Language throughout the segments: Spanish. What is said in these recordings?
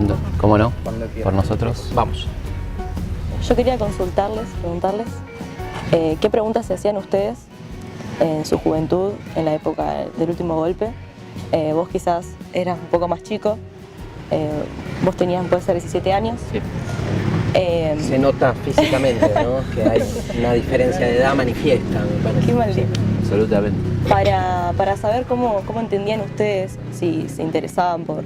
Cuando, ¿cómo no? Cuando quieran. Por nosotros. Vamos. Yo quería preguntarles, ¿qué preguntas se hacían ustedes en su juventud, en la época del último golpe? Vos quizás eras un poco más chico, vos tenías, puede ser, 17 años. Sí. Se nota físicamente, ¿no? Que hay una diferencia de edad manifiesta, me parece. Qué maldito. Absolutamente. Para saber cómo entendían ustedes, si se interesaban por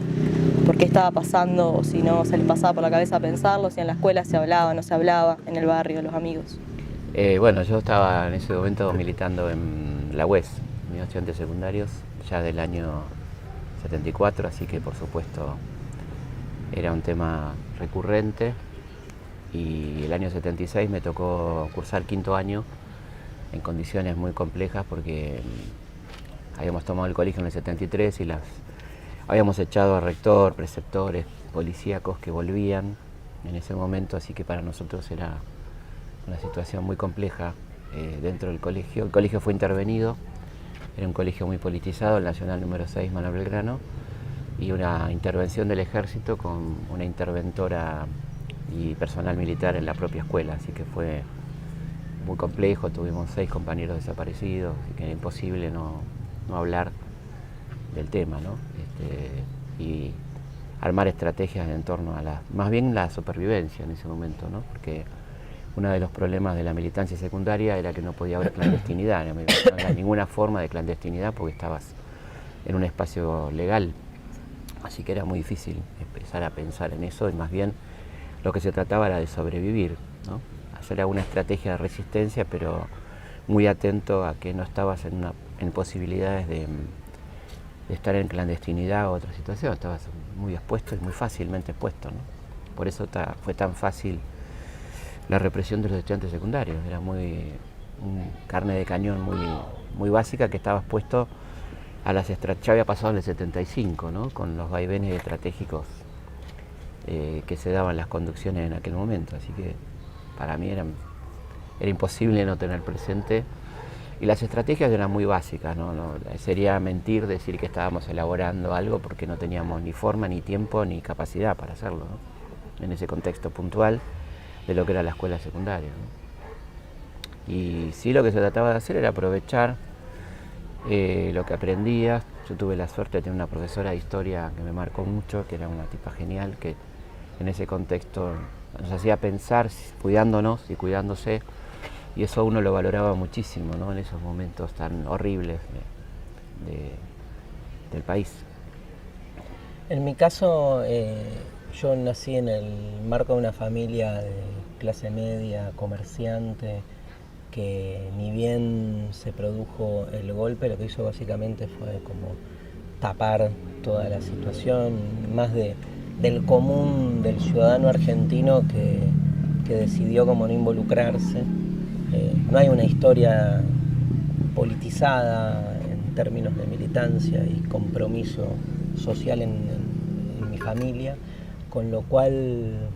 qué estaba pasando, o si no se les pasaba por la cabeza pensarlo, si en la escuela se hablaba, no se hablaba, en el barrio, los amigos. Bueno, yo estaba en ese momento militando en la UES, Unión de Estudiantes Secundarios, ya del año 74, así que por supuesto era un tema recurrente. Y el año 76 me tocó cursar quinto año en condiciones muy complejas porque habíamos tomado el colegio en el 73 y habíamos echado a rector, preceptores, policíacos que volvían en ese momento, así que para nosotros era una situación muy compleja dentro del colegio. El colegio fue intervenido, era un colegio muy politizado, el Nacional número 6, Manuel Belgrano, y una intervención del ejército con una interventora y personal militar en la propia escuela, así que fue muy complejo. Tuvimos 6 compañeros desaparecidos, así que era imposible no hablar del tema, ¿no? Y armar estrategias en torno a más bien la supervivencia en ese momento, ¿no? Porque uno de los problemas de la militancia secundaria era que no podía haber clandestinidad, no había ninguna forma de clandestinidad porque estabas en un espacio legal, así que era muy difícil empezar a pensar en eso, y más bien lo que se trataba era de sobrevivir, ¿no? Hacer alguna estrategia de resistencia, pero muy atento a que no estabas en posibilidades de estar en clandestinidad o otra situación, estabas muy expuesto y muy fácilmente expuesto, ¿no? Por eso fue tan fácil la represión de los estudiantes secundarios, era carne de cañón muy básica, que estaba expuesto a ya había pasado en el 75, ¿no? Con los vaivenes estratégicos que se daban las conducciones en aquel momento, así que para mí era imposible no tener presente, y las estrategias eran muy básicas, ¿no? Sería mentir decir que estábamos elaborando algo porque no teníamos ni forma, ni tiempo, ni capacidad para hacerlo, ¿no? En ese contexto puntual de lo que era la escuela secundaria, ¿no? Y sí, lo que se trataba de hacer era aprovechar lo que aprendía. Yo tuve la suerte de tener una profesora de historia que me marcó mucho, que era una tipa genial, que en ese contexto nos hacía pensar cuidándonos y cuidándose, y eso uno lo valoraba muchísimo, ¿no? En esos momentos tan horribles del país. En mi caso, yo nací en el marco de una familia de clase media, comerciante, que ni bien se produjo el golpe, lo que hizo básicamente fue como tapar toda la situación, más del común del ciudadano argentino que decidió como no involucrarse. No hay una historia politizada en términos de militancia y compromiso social en mi familia, con lo cual,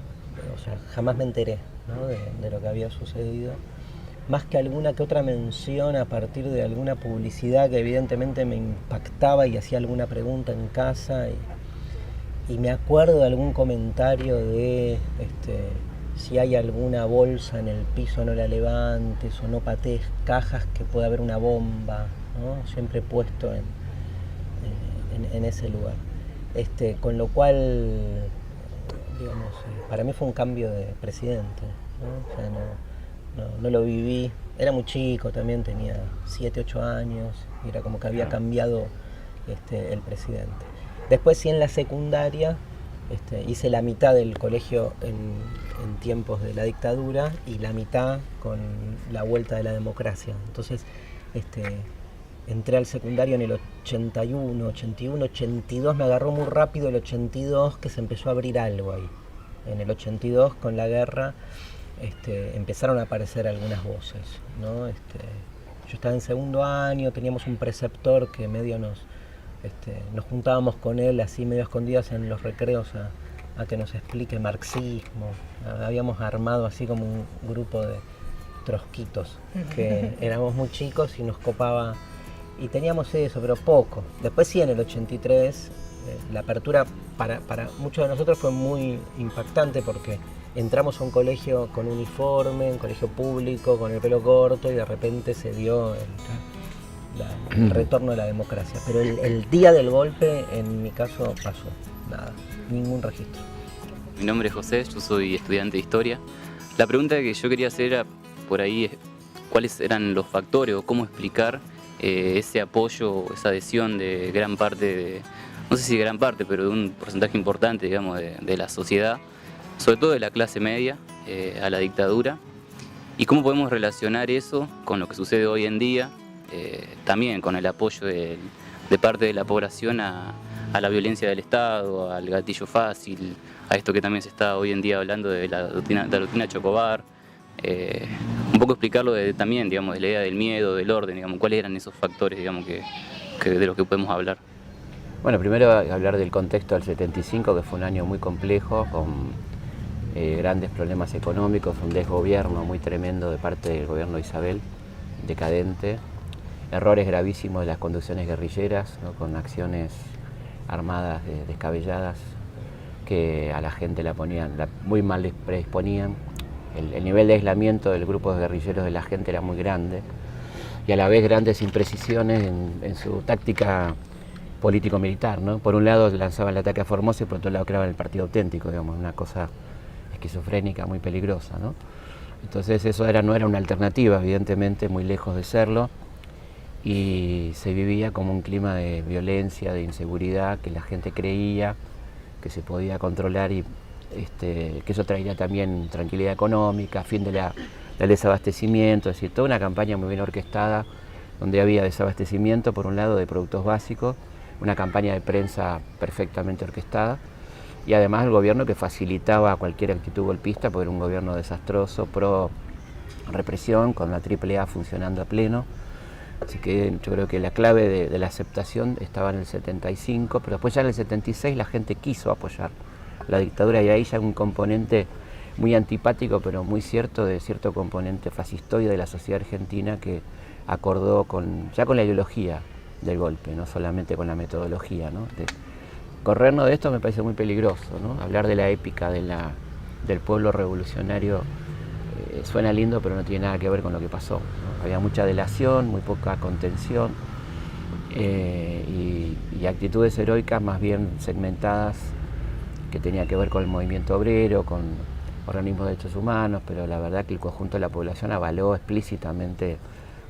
o sea, jamás me enteré, ¿no? de lo que había sucedido, más que alguna que otra mención a partir de alguna publicidad que evidentemente me impactaba y hacía alguna pregunta en casa, y me acuerdo de algún comentario de si hay alguna bolsa en el piso no la levantes, o no patees cajas que puede haber una bomba, ¿no? Siempre puesto en ese lugar. Con lo cual, digamos, para mí fue un cambio de presidente, ¿no? O sea, no lo viví, era muy chico también, tenía 7, 8 años, y era como que había cambiado el presidente. Después sí, en la secundaria hice la mitad del colegio en tiempos de la dictadura y la mitad con la vuelta de la democracia. Entonces entré al secundario en el 81, 82, me agarró muy rápido el 82, que se empezó a abrir algo ahí. En el 82, con la guerra, empezaron a aparecer algunas voces, ¿no? Yo estaba en segundo año, teníamos un preceptor que medio nos juntábamos con él así medio escondidas en los recreos a que nos explique marxismo. Habíamos armado así como un grupo de trotskitos, que éramos muy chicos y nos copaba, y teníamos eso, pero poco. Después sí, en el 83 La apertura para muchos de nosotros fue muy impactante porque entramos a un colegio con uniforme, un colegio público, con el pelo corto, y de repente se dio el retorno de la democracia. Pero el día del golpe, en mi caso, pasó nada, ningún registro. Mi nombre es José, yo soy estudiante de Historia. La pregunta que yo quería hacer era, por ahí, ¿cuáles eran los factores o cómo explicar ese apoyo, esa adhesión de gran parte, no sé si de gran parte, pero de un porcentaje importante, digamos, de la sociedad, sobre todo de la clase media, a la dictadura? ¿Y cómo podemos relacionar eso con lo que sucede hoy en día, también con el apoyo de parte de la población a la violencia del Estado, al gatillo fácil, a esto que también se está hoy en día hablando de la rutina Chocobar? Un poco explicarlo también, digamos, de la idea del miedo, del orden, digamos, cuáles eran esos factores, digamos, que de los que podemos hablar. Bueno, primero hablar del contexto del 75, que fue un año muy complejo, con grandes problemas económicos, un desgobierno muy tremendo de parte del gobierno de Isabel, decadente, errores gravísimos de las conducciones guerrilleras, ¿no? Con acciones armadas descabelladas que a la gente muy mal les predisponían. El nivel de aislamiento del grupo de guerrilleros de la gente era muy grande, y a la vez grandes imprecisiones en su táctica político-militar, ¿no? Por un lado lanzaban el ataque a Formosa y por otro lado creaban el partido auténtico, digamos, una cosa esquizofrénica muy peligrosa, ¿no? Entonces eso no era una alternativa, evidentemente, muy lejos de serlo, y se vivía como un clima de violencia, de inseguridad, que la gente creía que se podía controlar, y que eso traería también tranquilidad económica, fin del desabastecimiento, es decir, toda una campaña muy bien orquestada, donde había desabastecimiento, por un lado, de productos básicos, una campaña de prensa perfectamente orquestada, y además el gobierno que facilitaba cualquier actitud golpista, porque era un gobierno desastroso, pro represión, con la AAA funcionando a pleno. Así que yo creo que la clave de la aceptación estaba en el 75, pero después ya en el 76 la gente quiso apoyar la dictadura, y ahí ya un componente muy antipático, pero muy cierto, de cierto componente fascistoide de la sociedad argentina, que acordó ya con la ideología del golpe, no solamente con la metodología, ¿no? Corrernos de esto me parece muy peligroso, ¿no? Hablar de la épica del pueblo revolucionario suena lindo, pero no tiene nada que ver con lo que pasó, ¿no? Había mucha delación, muy poca contención, y actitudes heroicas más bien segmentadas, que tenía que ver con el movimiento obrero, con organismos de derechos humanos, pero la verdad que el conjunto de la población avaló explícitamente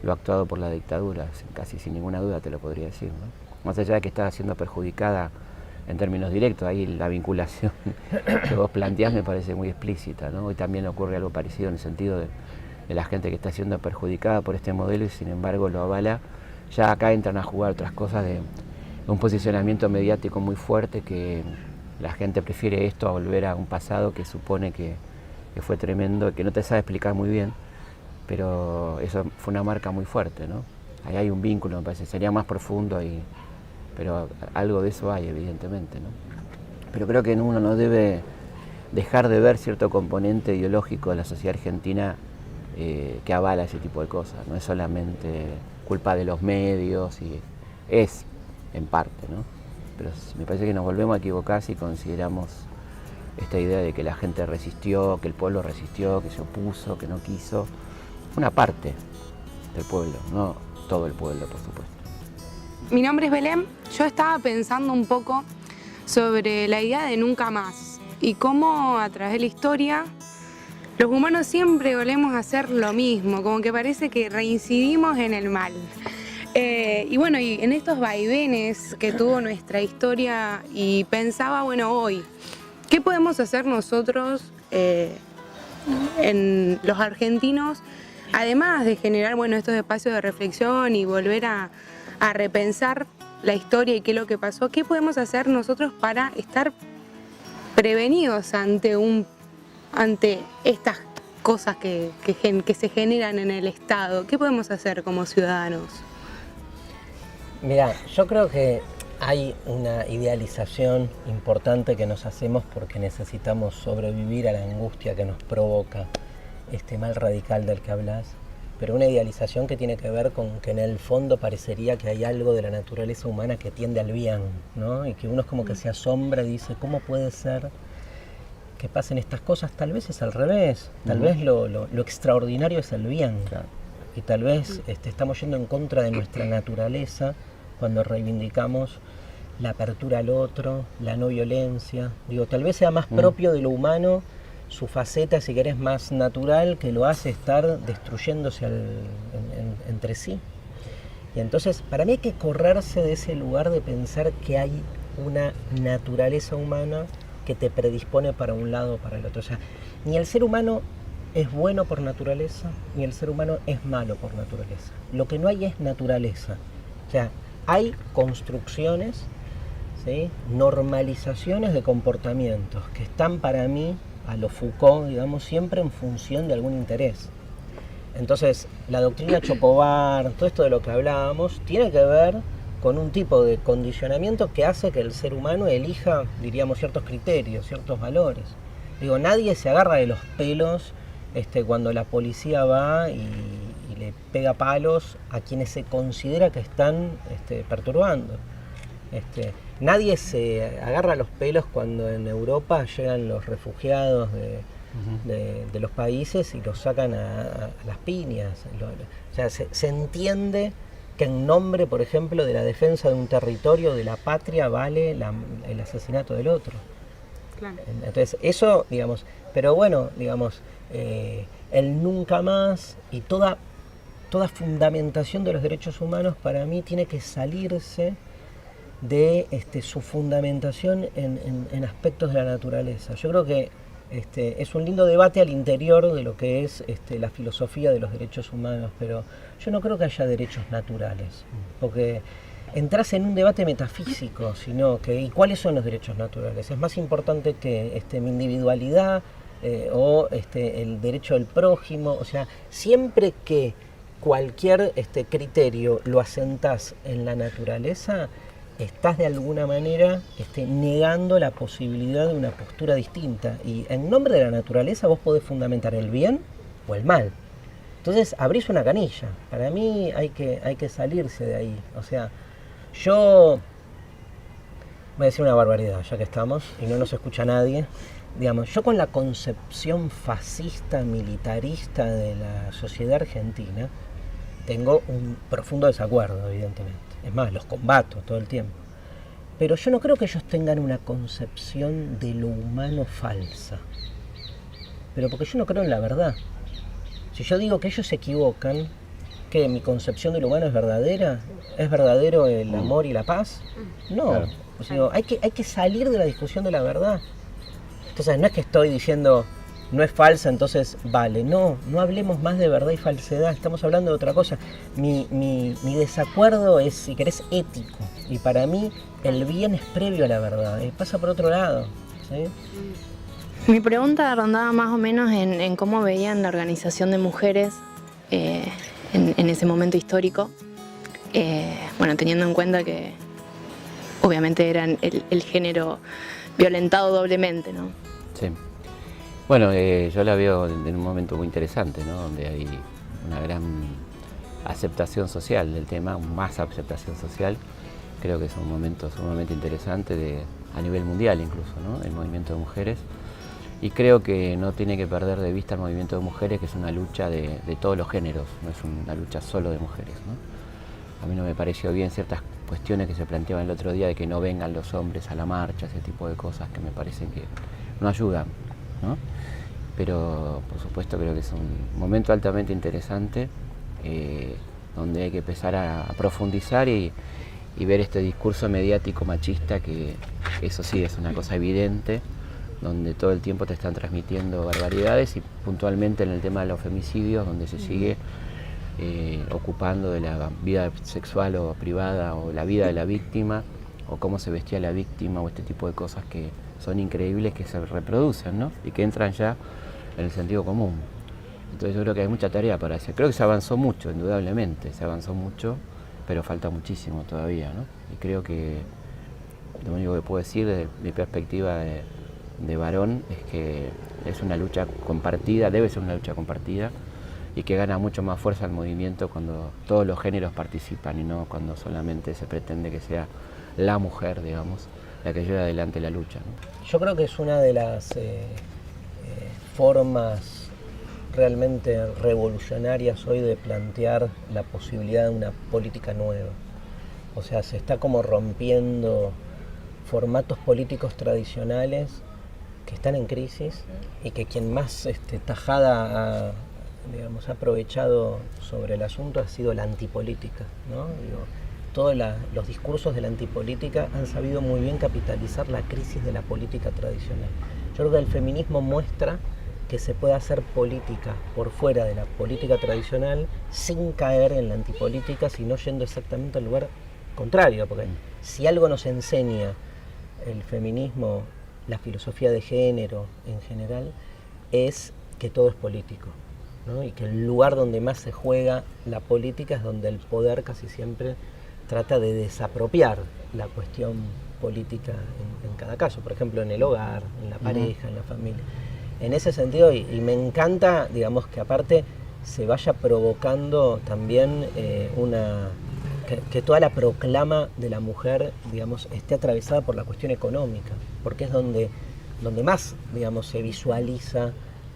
lo actuado por la dictadura, casi sin ninguna duda te lo podría decir, ¿no? Más allá de que estaba siendo perjudicada en términos directos, ahí la vinculación que vos planteás me parece muy explícita, ¿no? Hoy también ocurre algo parecido en el sentido de la gente que está siendo perjudicada por este modelo y sin embargo lo avala. Ya acá entran a jugar otras cosas de un posicionamiento mediático muy fuerte, que la gente prefiere esto a volver a un pasado que supone que fue tremendo, que no te sabe explicar muy bien, pero eso fue una marca muy fuerte, ¿no? Ahí hay un vínculo, me parece, sería más profundo, pero algo de eso hay, evidentemente, ¿no? Pero creo que uno no debe dejar de ver cierto componente ideológico de la sociedad argentina que avala ese tipo de cosas. No es solamente culpa de los medios, y es en parte, ¿no? Pero me parece que nos volvemos a equivocar si consideramos esta idea de que la gente resistió, que el pueblo resistió, que se opuso, que no quiso. Una parte del pueblo, no todo el pueblo, por supuesto. Mi nombre es Belén. Yo estaba pensando un poco sobre la idea de nunca más y cómo a través de la historia los humanos siempre volvemos a hacer lo mismo, como que parece que reincidimos en el mal. Y bueno, y en estos vaivenes que tuvo nuestra historia, y pensaba, bueno, hoy, ¿qué podemos hacer nosotros, en los argentinos, además de generar, bueno, estos espacios de reflexión y volver a repensar la historia y qué es lo que pasó? ¿Qué podemos hacer nosotros para estar prevenidos ante estas cosas que se generan en el Estado? ¿Qué podemos hacer como ciudadanos? Mira, yo creo que hay una idealización importante que nos hacemos porque necesitamos sobrevivir a la angustia que nos provoca este mal radical del que hablas, pero una idealización que tiene que ver con que en el fondo parecería que hay algo de la naturaleza humana que tiende al bien, ¿no? Y que uno es como que se asombra y dice, ¿cómo puede ser que pasen estas cosas? Tal vez es al revés, tal vez lo extraordinario es el bien. Claro. Y tal vez estamos yendo en contra de nuestra naturaleza cuando reivindicamos la apertura al otro, la no violencia. Digo, tal vez sea más propio de lo humano su faceta, si querés, más natural, que lo hace estar destruyéndose entre sí. Y entonces, para mí hay que correrse de ese lugar de pensar que hay una naturaleza humana que te predispone para un lado o para el otro. O sea, ni el ser humano es bueno por naturaleza, ni el ser humano es malo por naturaleza. Lo que no hay es naturaleza. O sea, hay construcciones, ¿sí?, normalizaciones de comportamientos que están para mí, a lo Foucault, digamos, siempre en función de algún interés. Entonces, la doctrina Chocobar, todo esto de lo que hablábamos, tiene que ver con un tipo de condicionamiento que hace que el ser humano elija, diríamos, ciertos criterios, ciertos valores. Digo, nadie se agarra de los pelos cuando la policía va y le pega palos a quienes se considera que están perturbando. Nadie se agarra los pelos cuando en Europa llegan los refugiados de los países y los sacan a las piñas. O sea, se entiende que en nombre, por ejemplo, de la defensa de un territorio, de la patria, vale el asesinato del otro. Claro. Entonces, eso, digamos, pero bueno, digamos, el nunca más y toda fundamentación de los derechos humanos para mí tiene que salirse de su fundamentación en aspectos de la naturaleza. Yo creo que es un lindo debate al interior de lo que es la filosofía de los derechos humanos, pero yo no creo que haya derechos naturales, porque entras en un debate metafísico, sino que ¿y cuáles son los derechos naturales? Es más importante que mi individualidad o el derecho del prójimo. O sea, siempre que cualquier criterio lo asentás en la naturaleza, estás de alguna manera negando la posibilidad de una postura distinta. Y en nombre de la naturaleza vos podés fundamentar el bien o el mal. Entonces abrís una canilla. Para mí hay que salirse de ahí. O sea, yo voy a decir una barbaridad, ya que estamos, y no nos escucha nadie. Digamos, yo con la concepción fascista, militarista de la sociedad argentina, tengo un profundo desacuerdo, evidentemente. Es más, los combato todo el tiempo. Pero yo no creo que ellos tengan una concepción de lo humano falsa. Pero porque yo no creo en la verdad. Si yo digo que ellos se equivocan, ¿que mi concepción de lo humano es verdadera? ¿Es verdadero el amor y la paz? No. Claro. O sea, hay que salir de la discusión de la verdad. Entonces no es que estoy diciendo no es falsa, entonces vale. No hablemos más de verdad y falsedad, estamos hablando de otra cosa. Mi desacuerdo es, si querés, ético. Y para mí el bien es previo a la verdad, pasa por otro lado, ¿sí? Mi pregunta rondaba más o menos en cómo veían la organización de mujeres en ese momento histórico. Bueno, teniendo en cuenta que obviamente eran el género violentado doblemente, ¿no? Sí. Bueno, yo la veo en un momento muy interesante, ¿no? Donde hay una gran aceptación social del tema, más aceptación social. Creo que es un momento sumamente interesante a nivel mundial incluso, ¿no? El movimiento de mujeres. Y creo que no tiene que perder de vista el movimiento de mujeres, que es una lucha de todos los géneros, no es una lucha solo de mujeres, ¿no? A mí no me pareció bien ciertas cuestiones que se planteaban el otro día de que no vengan los hombres a la marcha, ese tipo de cosas que me parecen que no ayudan, ¿no? Pero por supuesto creo que es un momento altamente interesante donde hay que empezar a profundizar y ver este discurso mediático machista, que eso sí es una cosa evidente, donde todo el tiempo te están transmitiendo barbaridades, y puntualmente en el tema de los femicidios, donde se sigue ocupando de la vida sexual o privada o la vida de la víctima, o cómo se vestía la víctima, o este tipo de cosas que son increíbles, que se reproducen, ¿no? Y que entran ya en el sentido común. Entonces yo creo que hay mucha tarea para hacer. Creo que se avanzó mucho, indudablemente, se avanzó mucho, pero falta muchísimo todavía, ¿no? Y creo que lo único que puedo decir desde mi perspectiva de varón es que es una lucha compartida, debe ser una lucha compartida, y que gana mucho más fuerza el movimiento cuando todos los géneros participan y no cuando solamente se pretende que sea la mujer, digamos, la que lleve adelante la lucha, ¿no? Yo creo que es una de las formas realmente revolucionarias hoy de plantear la posibilidad de una política nueva. O sea, se está como rompiendo formatos políticos tradicionales que están en crisis y que quien más tajada ha aprovechado sobre el asunto ha sido la antipolítica, ¿no? Todos los discursos de la antipolítica han sabido muy bien capitalizar la crisis de la política tradicional. Yo creo que el feminismo muestra que se puede hacer política por fuera de la política tradicional sin caer en la antipolítica, sino yendo exactamente al lugar contrario, porque si algo nos enseña el feminismo, la filosofía de género en general, es que todo es político, ¿no? Y que el lugar donde más se juega la política es donde el poder casi siempre trata de desapropiar la cuestión política en cada caso, por ejemplo en el hogar, en la pareja, en la familia. En ese sentido, y me encanta, digamos, que aparte se vaya provocando también que toda la proclama de la mujer, digamos, esté atravesada por la cuestión económica, porque es donde más, digamos, se visualiza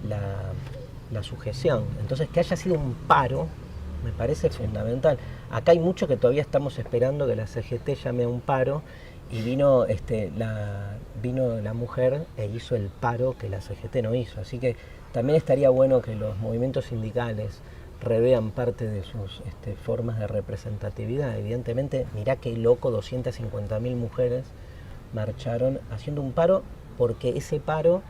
la sujeción. Entonces, que haya sido un paro me parece fundamental. Acá hay mucho que todavía estamos esperando que la CGT llame a un paro, y vino la mujer e hizo el paro que la CGT no hizo. Así que también estaría bueno que los movimientos sindicales revean parte de sus formas de representatividad. Evidentemente, mirá qué loco, 250.000 mujeres marcharon haciendo un paro, porque ese paro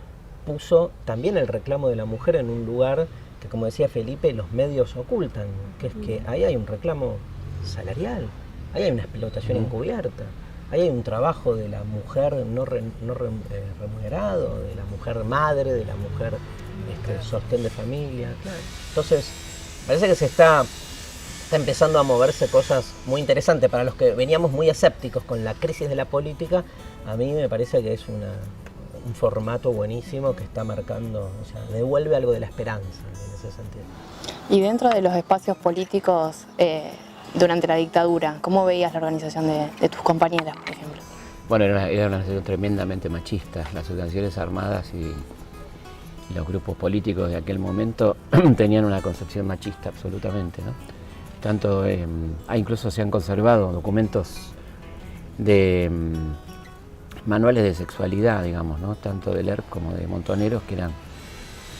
puso también el reclamo de la mujer en un lugar que, como decía Felipe, los medios ocultan, que es que ahí hay un reclamo salarial, ahí hay una explotación encubierta, ahí hay un trabajo de la mujer no remunerado, de la mujer madre, de la mujer sostén de familia. Entonces, parece que se está empezando a moverse cosas muy interesantes. Para los que veníamos muy escépticos con la crisis de la política, a mí me parece que es un formato buenísimo que está marcando, o sea, devuelve algo de la esperanza en ese sentido. Y dentro de los espacios políticos, durante la dictadura, ¿cómo veías la organización de tus compañeras, por ejemplo? Bueno, era una organización tremendamente machista. Las organizaciones armadas y los grupos políticos de aquel momento tenían una concepción machista absolutamente, ¿no? Tanto, incluso se han conservado documentos de manuales de sexualidad, digamos, ¿no? Tanto de Lerp como de Montoneros, que eran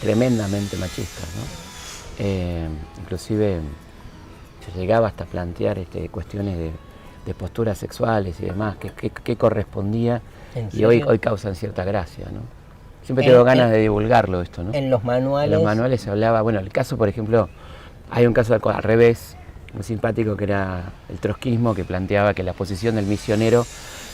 tremendamente machistas, ¿no? Inclusive se llegaba hasta plantear cuestiones de posturas sexuales y demás, que correspondía, y hoy causan cierta gracia, ¿no? Siempre tengo ganas de divulgarlo esto, ¿no? En los manuales... En los manuales se hablaba, bueno, el caso, por ejemplo, hay un caso al revés, muy simpático, que era el trotskismo, que planteaba que la posición del misionero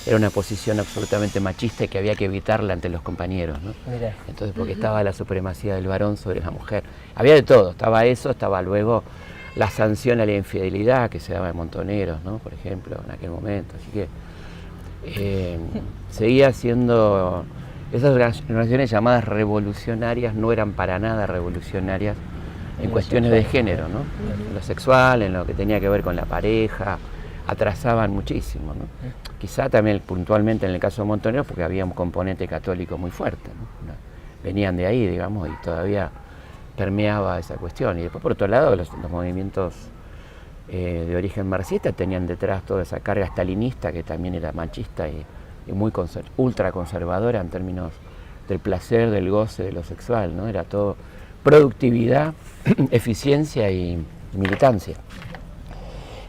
era una posición absolutamente machista y que había que evitarla ante los compañeros, ¿no? Mirá. Entonces, porque estaba la supremacía del varón sobre la mujer. Había de todo, estaba eso, estaba luego la sanción a la infidelidad que se daba en Montoneros, ¿no? Por ejemplo, en aquel momento. Así que seguía siendo... Esas organizaciones llamadas revolucionarias no eran para nada revolucionarias en cuestiones de género, ¿no? En lo sexual, en lo que tenía que ver con la pareja, atrasaban muchísimo, ¿no? Quizá también puntualmente en el caso de Montoneros, porque había un componente católico muy fuerte, ¿no? Venían de ahí, digamos, y todavía permeaba esa cuestión. Y después, por otro lado, los movimientos de origen marxista tenían detrás toda esa carga stalinista, que también era machista y muy ultra conservadora en términos del placer, del goce, de lo sexual, ¿no? Era todo productividad, eficiencia y militancia,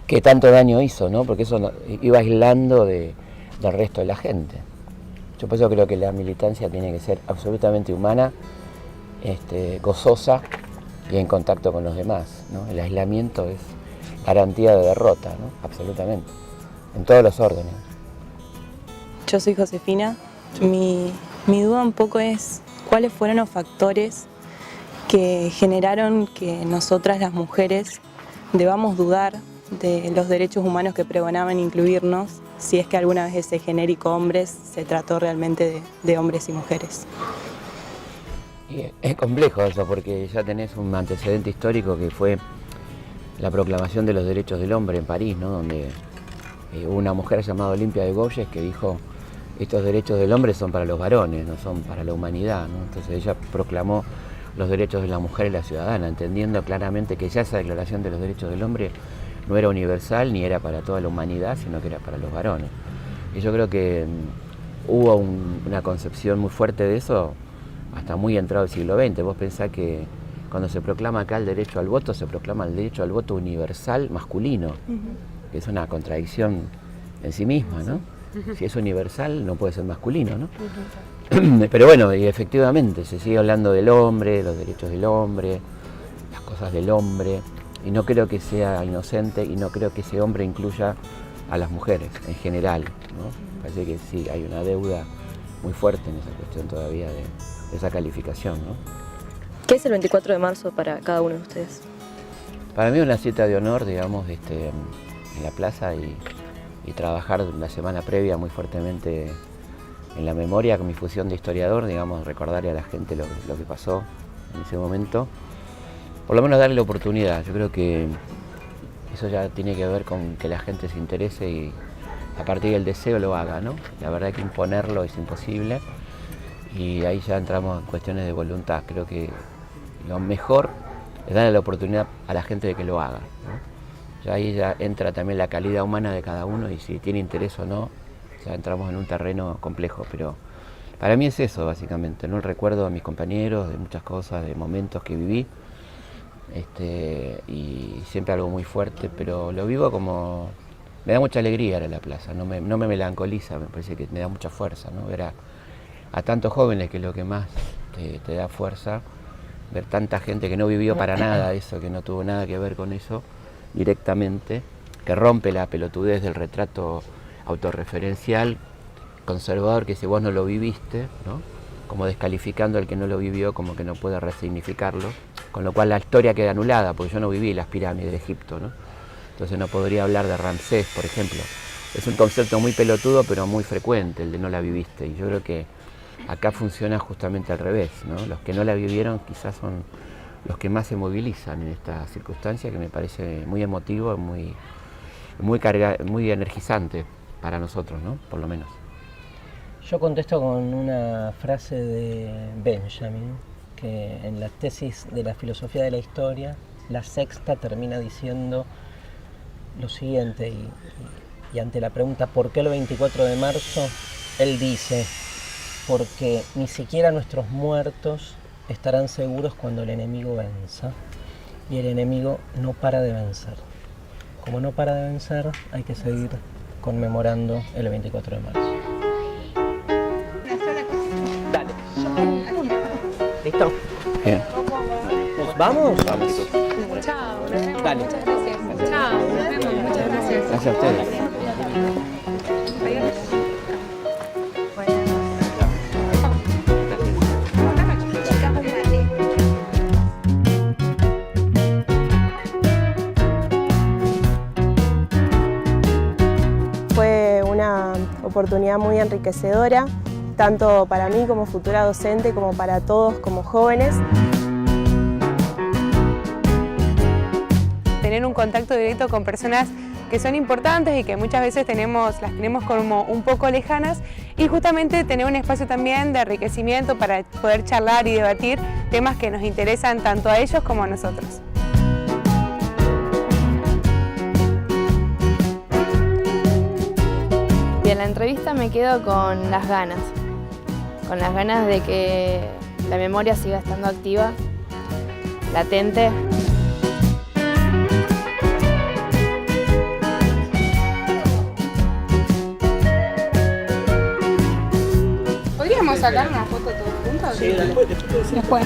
que tanto daño hizo, ¿no? Porque eso iba aislando del resto de la gente. Yo por eso creo que la militancia tiene que ser absolutamente humana, gozosa y en contacto con los demás, ¿no? El aislamiento es garantía de derrota, ¿no? Absolutamente, en todos los órdenes. Yo soy Josefina. Mi duda un poco es cuáles fueron los factores que generaron que nosotras las mujeres debamos dudar de los derechos humanos que pregonaban incluirnos, si es que alguna vez ese genérico hombres se trató realmente de hombres y mujeres. Y es complejo eso, porque ya tenés un antecedente histórico que fue la proclamación de los derechos del hombre en París, ¿no? Donde hubo una mujer llamada Olimpia de Gouges que dijo: estos derechos del hombre son para los varones, no son para la humanidad, ¿no? Entonces ella proclamó los derechos de la mujer y la ciudadana, entendiendo claramente que ya esa declaración de los derechos del hombre no era universal ni era para toda la humanidad, sino que era para los varones. Y yo creo que hubo una concepción muy fuerte de eso hasta muy entrado el siglo XX. Vos pensás que cuando se proclama acá el derecho al voto, se proclama el derecho al voto universal masculino, que es una contradicción en sí misma, ¿no? Si es universal, no puede ser masculino, ¿no? Pero bueno, y efectivamente, se sigue hablando del hombre, los derechos del hombre, las cosas del hombre, y no creo que sea inocente, y no creo que ese hombre incluya a las mujeres en general, ¿no? Parece que sí, hay una deuda muy fuerte en esa cuestión todavía de esa calificación, ¿no? ¿Qué es el 24 de marzo para cada uno de ustedes? Para mí una cita de honor, digamos, en la plaza y trabajar la semana previa muy fuertemente en la memoria con mi función de historiador, digamos, recordarle a la gente lo que pasó en ese momento. Por lo menos darle la oportunidad. Yo creo que eso ya tiene que ver con que la gente se interese y a partir del deseo lo haga, ¿no? La verdad que imponerlo es imposible y ahí ya entramos en cuestiones de voluntad. Creo que lo mejor es darle la oportunidad a la gente de que lo haga, ¿no? Ya ahí ya entra también la calidad humana de cada uno y si tiene interés o no, ya entramos en un terreno complejo, pero para mí es eso básicamente, ¿no? El recuerdo a mis compañeros, de muchas cosas, de momentos que viví, y siempre algo muy fuerte, pero lo vivo como... Me da mucha alegría ir a la plaza, no me melancoliza, me parece que me da mucha fuerza, ¿no? Ver a tantos jóvenes, que es lo que más te da fuerza, ver tanta gente que no vivió para nada eso, que no tuvo nada que ver con eso directamente, que rompe la pelotudez del retrato autorreferencial, conservador, que si vos no lo viviste, ¿no? Como descalificando al que no lo vivió, como que no puede resignificarlo, con lo cual la historia queda anulada, porque yo no viví las pirámides de Egipto, ¿no? Entonces no podría hablar de Ramsés, por ejemplo. Es un concepto muy pelotudo, pero muy frecuente, el de no la viviste, y yo creo que acá funciona justamente al revés, ¿no? Los que no la vivieron quizás son los que más se movilizan en esta circunstancia, que me parece muy emotivo, muy energizante para nosotros, ¿no? Por lo menos. Yo contesto con una frase de Benjamin, que en la tesis de la filosofía de la historia, la sexta termina diciendo lo siguiente, y ante la pregunta ¿por qué el 24 de marzo? Él dice: porque ni siquiera nuestros muertos estarán seguros cuando el enemigo venza, y el enemigo no para de vencer. Como no para de vencer, hay que seguir conmemorando el 24 de marzo. Dale. ¿Listo? Bien. ¿Nos vamos? Vamos. Chao, nos vemos. Dale. Muchas gracias. Chao, nos vemos. Muchas gracias. Gracias a ustedes. Fue una oportunidad muy enriquecedora, tanto para mí como futura docente, como para todos como jóvenes. Tener un contacto directo con personas que son importantes y que muchas veces las tenemos como un poco lejanas, y justamente tener un espacio también de enriquecimiento para poder charlar y debatir temas que nos interesan tanto a ellos como a nosotros. Y en la entrevista me quedo con las ganas de que la memoria siga estando activa, latente. ¿Podríamos sacar una foto todos juntos? Sí, después. Después.